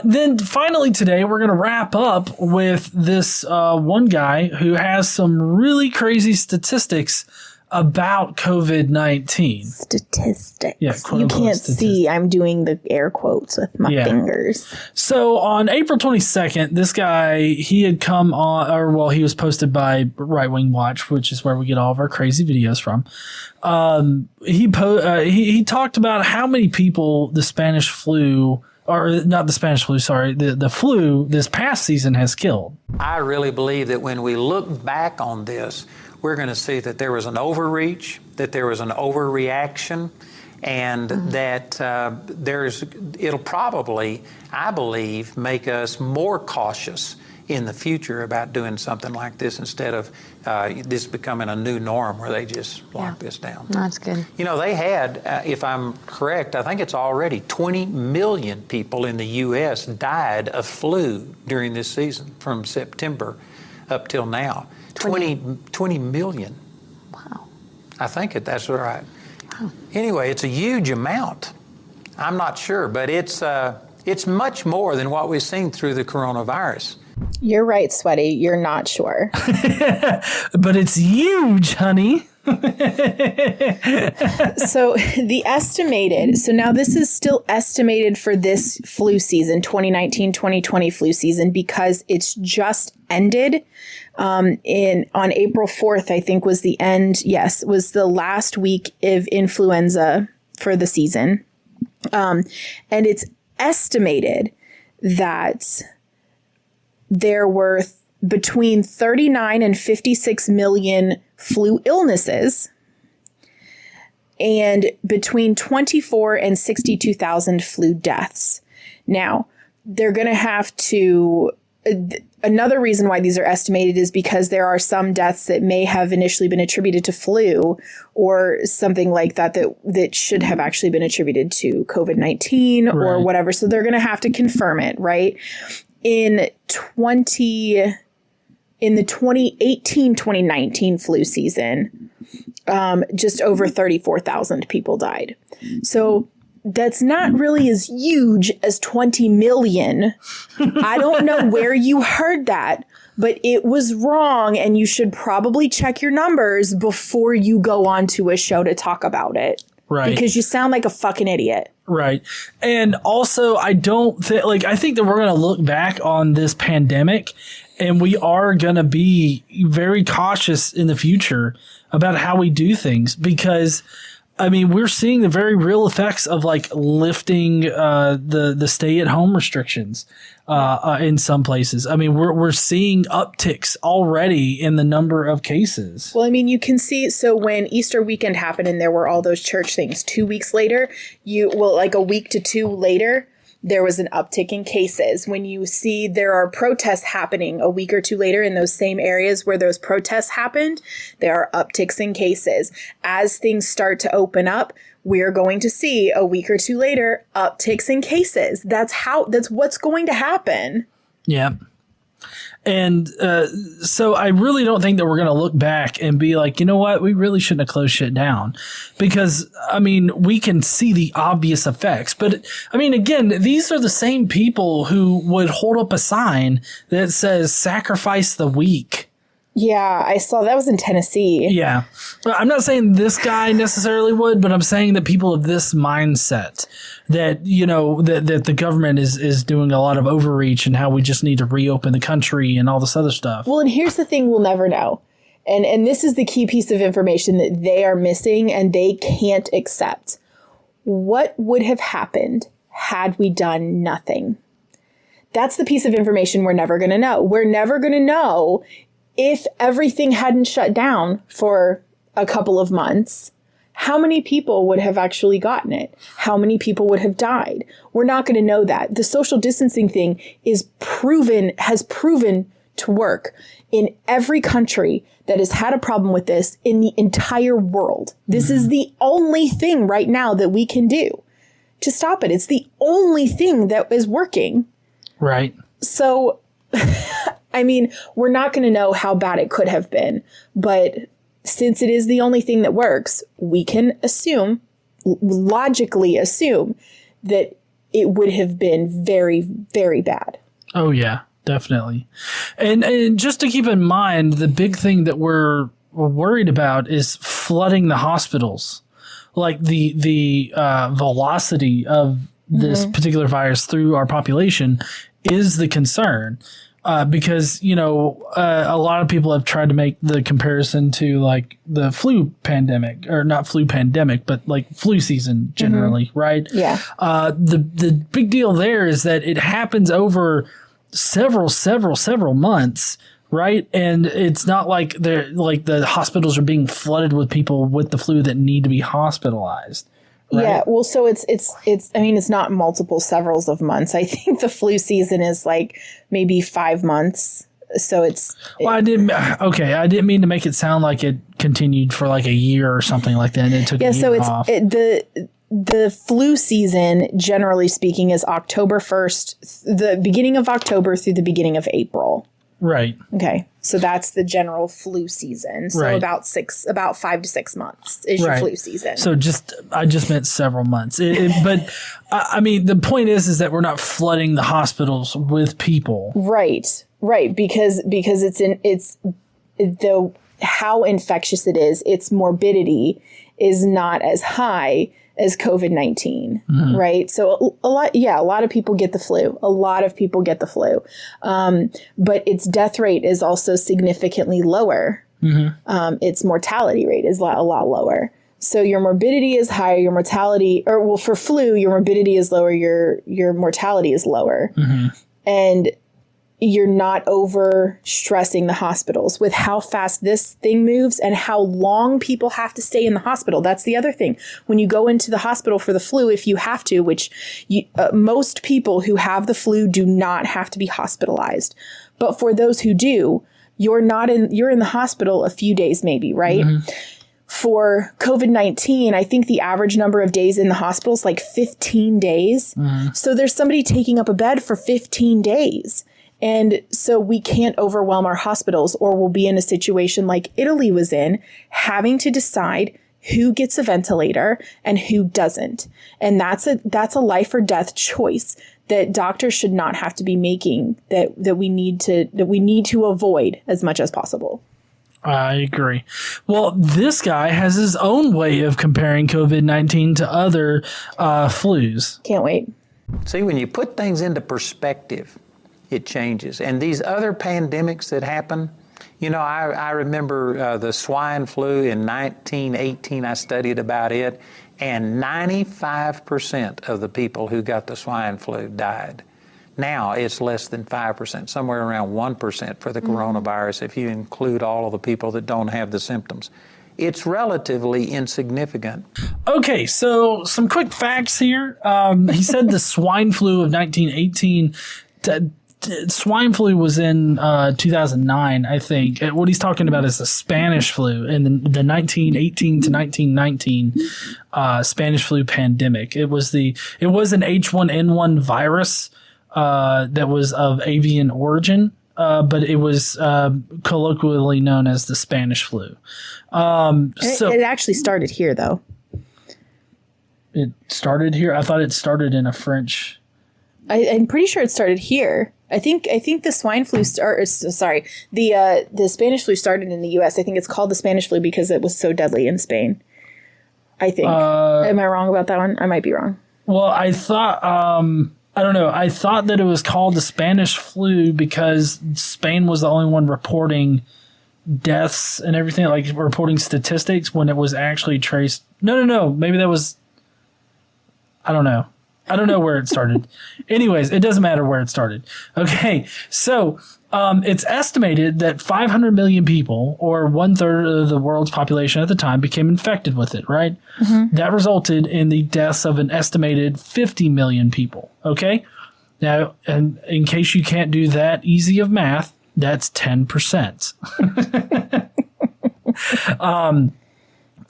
Then finally today, we're going to wrap up with this one guy who has some really crazy statistics about COVID-19. Statistics. Yeah, you can't see. I'm doing the air quotes with my fingers. So on April 22nd, this guy, he had come on, he was posted by Right Wing Watch, which is where we get all of our crazy videos from. He talked about how many people the Spanish flu, or not the Spanish flu, sorry, the flu this past season has killed. I really believe that when we look back on this, we're going to see that there was an overreach, that there was an overreaction, and that it'll probably, I believe, make us more cautious in the future about doing something like this instead of this becoming a new norm where they just lock this down. That's good. You know, they had, if I'm correct, I think it's already 20 million people in the U.S. died of flu during this season from September up till now. 20 million. Wow. I think that's right. Wow. Anyway, it's a huge amount. I'm not sure, but it's much more than what we've seen through the coronavirus. You're right, Sweaty. You're not sure. But it's huge, honey. So the estimated, so now this is still estimated for this flu season, 2019-2020 flu season, because it's just ended on April 4th, I think was the end. Yes, was the last week of influenza for the season. And it's estimated that there were between 39 and 56 million flu illnesses and between 24 and 62,000 flu deaths. Now, they're going to have to... Another reason why these are estimated is because there are some deaths that may have initially been attributed to flu or something like that should have actually been attributed to COVID-19 or whatever. So they're going to have to confirm it, right? In the 2018-2019 flu season, just over 34,000 people died. So that's not really as huge as 20 million. I don't know where you heard that, but it was wrong, and you should probably check your numbers before you go on to a show to talk about it. Right. Because you sound like a fucking idiot. Right. And also, I think that we're going to look back on this pandemic and we are going to be very cautious in the future about how we do things because, I mean, we're seeing the very real effects of like lifting the stay-at-home restrictions in some places. I mean, we're seeing upticks already in the number of cases. Well, I mean, you can see, so when Easter weekend happened and there were all those church things, 2 weeks later, like a week to two later, there was an uptick in cases. When you see there are protests happening a week or two later in those same areas where those protests happened, there are upticks in cases. As things start to open up, we're going to see a week or two later upticks in cases. That's what's going to happen. Yeah. And so I really don't think that we're going to look back and be like, you know what, we really shouldn't have closed shit down because, I mean, we can see the obvious effects. But, I mean, again, these are the same people who would hold up a sign that says sacrifice the weak. Yeah, I saw that was in Tennessee. Yeah. I'm not saying this guy necessarily would, but I'm saying that people of this mindset that, you know, that the government is doing a lot of overreach and how we just need to reopen the country and all this other stuff. Well, and here's the thing we'll never know. And this is the key piece of information that they are missing and they can't accept. What would have happened had we done nothing? That's the piece of information we're never going to know. We're never going to know if everything hadn't shut down for a couple of months, how many people would have actually gotten it? How many people would have died? We're not going to know that. The social distancing thing has proven to work in every country that has had a problem with this in the entire world. This is the only thing right now that we can do to stop it. It's the only thing that is working. Right. So I mean, we're not going to know how bad it could have been, but since it is the only thing that works, we can logically assume that it would have been very, very bad. Oh, yeah, definitely. And just to keep in mind, the big thing that we're worried about is flooding the hospitals. Like the velocity of this particular virus through our population is the concern. Because, a lot of people have tried to make the comparison to like the flu pandemic, or not flu pandemic, but like flu season generally, right? Yeah. The big deal there is that it happens over several months, right? And it's not like the hospitals are being flooded with people with the flu that need to be hospitalized. Right? Yeah, well, so it's not multiple severals of months. I think the flu season is like maybe 5 months. So I didn't mean to make it sound like it continued for like a year or something like that. And it took a year off. The flu season, generally speaking, is October 1st, the beginning of October through the beginning of April. Right. Okay. So that's the general flu season. So about 5 to 6 months is your flu season. So I just meant several months. But I mean, the point is that we're not flooding the hospitals with people. Right. Because how infectious it is, its morbidity is not as high as COVID-19, right? So a lot of people get the flu. A lot of people get the flu. But its death rate is also significantly lower. Its mortality rate is a lot lower. So your morbidity is higher, your mortality, for flu, your morbidity is lower, your mortality is lower. And you're not over stressing the hospitals with how fast this thing moves and how long people have to stay in the hospital. That's the other thing. When you go into the hospital for the flu, if you have to, which most people who have the flu do not have to be hospitalized. But for those who do, you're in the hospital a few days maybe, right? For COVID-19, I think the average number of days in the hospital is like 15 days. So there's somebody taking up a bed for 15 days. And so we can't overwhelm our hospitals, or we'll be in a situation like Italy was in, having to decide who gets a ventilator and who doesn't. And that's a life or death choice that doctors should not have to be making, that we need to avoid as much as possible. I agree. Well, this guy has his own way of comparing COVID-19 to other flus. Can't wait. See, when you put things into perspective, it changes. And these other pandemics that happen, I remember the swine flu in 1918. I studied about it, and 95% of the people who got the swine flu died. Now it's less than 5%, somewhere around 1% for the coronavirus, if you include all of the people that don't have the symptoms. It's relatively insignificant. Okay, so some quick facts here. He said the swine flu of 1918... swine flu was in 2009, I think. What he's talking about is the Spanish flu and the 1918 to 1919 Spanish flu pandemic. It was an H1N1 virus that was of avian origin, but it was colloquially known as the Spanish flu. It actually started here, though. It started here? I thought it started in a French... I'm pretty sure it started here. I think the swine flu the Spanish flu started in the U.S. I think it's called the Spanish flu because it was so deadly in Spain. I think. Am I wrong about that one? I might be wrong. Well, I thought I don't know. I thought that it was called the Spanish flu because Spain was the only one reporting deaths and everything, like reporting statistics, when it was actually traced. No. Maybe that was. I don't know. I don't know where it started. Anyways, it doesn't matter where it started. Okay, so it's estimated that 500 million people, or 1/3 of the world's population at the time, became infected with it, right? That resulted in the deaths of an estimated 50 million people, okay? Now, and in case you can't do that easy of math, that's 10%.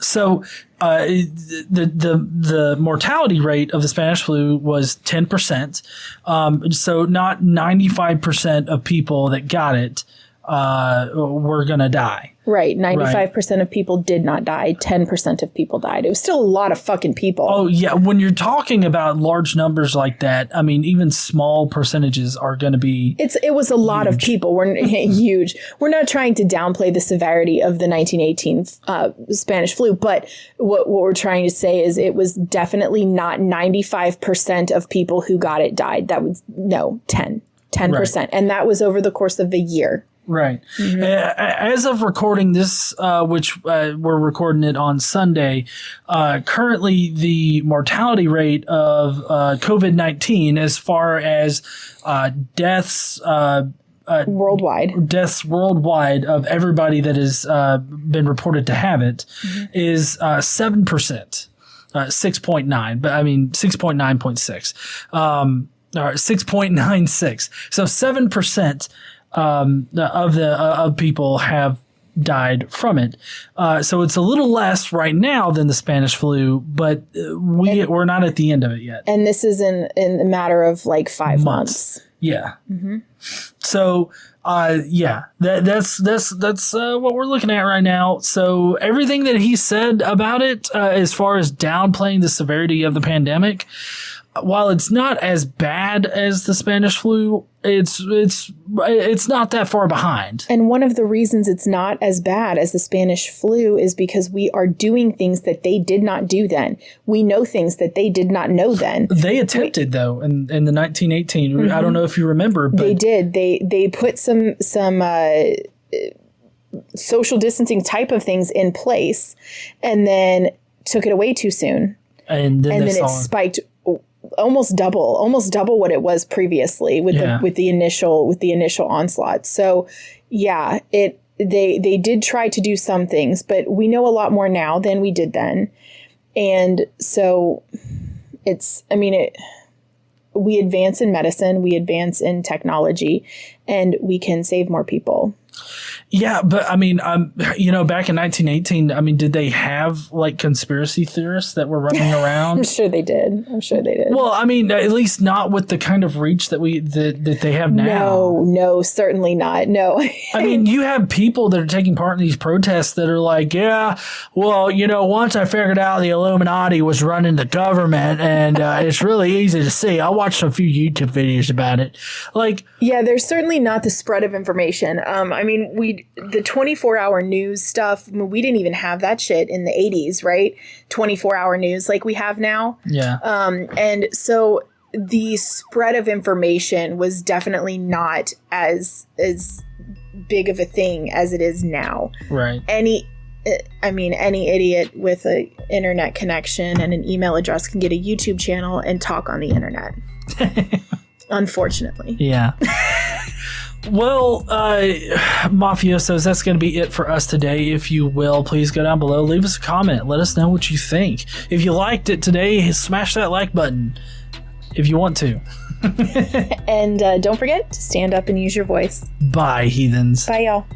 So the mortality rate of the Spanish flu was 10%. So not 95% of people that got it were going to die. Right. 95% of people did not die. 10% of people died. It was still a lot of fucking people. Oh, yeah. When you're talking about large numbers like that, I mean, even small percentages are going to be It was a lot of people. We're huge. We're not trying to downplay the severity of the 1918 Spanish flu, but what we're trying to say is it was definitely not 95% of people who got it died. That was, 10%. Right. And that was over the course of a year. Right. Mm-hmm. As of recording this, which we're recording it on Sunday, currently the mortality rate of COVID-19 as far as deaths worldwide of everybody that has been reported to have it is 7%, 6.9, but I mean 6.9.6, or 6.96. So 7%. Of people have died from it. So it's a little less right now than the Spanish flu, but we're not at the end of it yet. And this is in a matter of like 5 months. Yeah. Mm-hmm. So, that's what we're looking at right now. So everything that he said about it, as far as downplaying the severity of the pandemic, while it's not as bad as the Spanish flu, it's not that far behind. And one of the reasons it's not as bad as the Spanish flu is because we are doing things that they did not do then. We know things that they did not know then. They attempted though in the 1918. Mm-hmm. I don't know if you remember, but they did. They put some social distancing type of things in place, and then took it away too soon. And then it spiked almost double what it was previously with the initial onslaught. So yeah, they did try to do some things, but we know a lot more now than we did then. And so we advance in medicine, we advance in technology, and we can save more people. Yeah, but I mean, back in 1918, I mean, did they have like conspiracy theorists that were running around? I'm sure they did. Well, I mean, at least not with the kind of reach that they have now. No, certainly not. No. I mean, you have people that are taking part in these protests that are like, yeah, well, once I figured out the Illuminati was running the government, and it's really easy to see. I watched a few YouTube videos about it. Like, yeah, there's certainly not the spread of information. I mean, the 24-hour news stuff, we didn't even have that shit in the 80s, right? 24-hour news like we have now. Yeah. And so the spread of information was definitely not as big of a thing as it is now. Right. Any idiot with an internet connection and an email address can get a YouTube channel and talk on the internet. Unfortunately. Yeah. Well, Mafiosos, that's going to be it for us today. If you will, please go down below, leave us a comment, let us know what you think. If you liked it today, smash that like button if you want to. And don't forget to stand up and use your voice. Bye, heathens. Bye, y'all.